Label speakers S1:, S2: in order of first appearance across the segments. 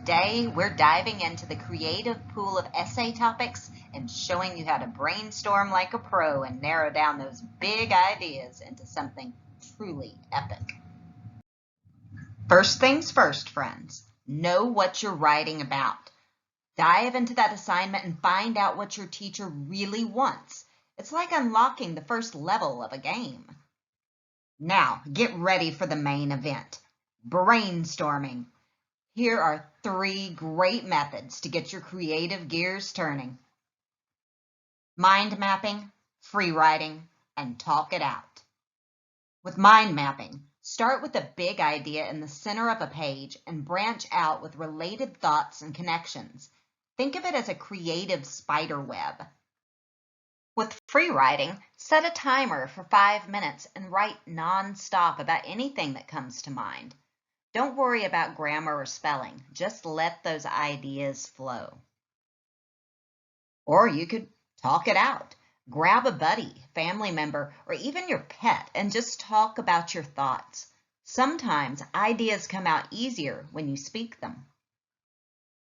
S1: Today, we're diving into the creative pool of essay topics and showing you how to brainstorm like a pro and narrow down those big ideas into something truly epic. First things first, friends. Know what you're writing about. Dive into that assignment and find out what your teacher really wants. It's like unlocking the first level of a game. Now, get ready for the main event, brainstorming. Here are 3 great methods to get your creative gears turning. Mind mapping, free writing, and talk it out. With mind mapping, start with a big idea in the center of a page and branch out with related thoughts and connections. Think of it as a creative spider web. With free writing, set a timer for 5 minutes and write non-stop about anything that comes to mind. Don't worry about grammar or spelling. Just let those ideas flow. Or you could talk it out. Grab a buddy, family member, or even your pet and just talk about your thoughts. Sometimes ideas come out easier when you speak them.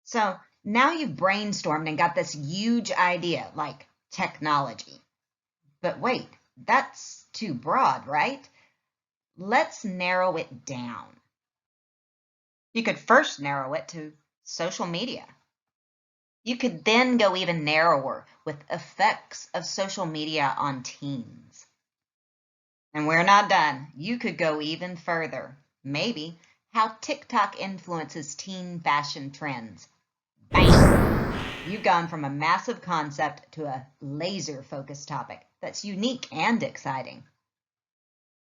S1: So now you've brainstormed and got this huge idea like technology. But wait, that's too broad, right? Let's narrow it down. You could first narrow it to social media. You could then go even narrower with effects of social media on teens. And we're not done. You could go even further. Maybe how TikTok influences teen fashion trends. Bam! You've gone from a massive concept to a laser-focused topic that's unique and exciting.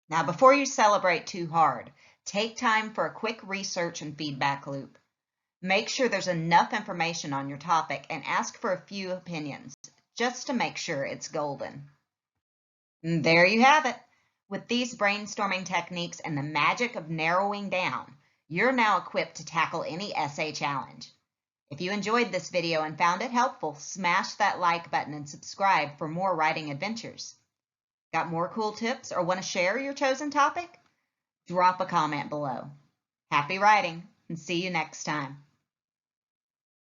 S1: Now, before you celebrate too hard, take time for a quick research and feedback loop. Make sure there's enough information on your topic and ask for a few opinions, just to make sure it's golden. And there you have it. With these brainstorming techniques and the magic of narrowing down, you're now equipped to tackle any essay challenge. If you enjoyed this video and found it helpful, smash that like button and subscribe for more writing adventures. Got more cool tips or want to share your chosen topic? Drop a comment below. Happy writing, and see you next time.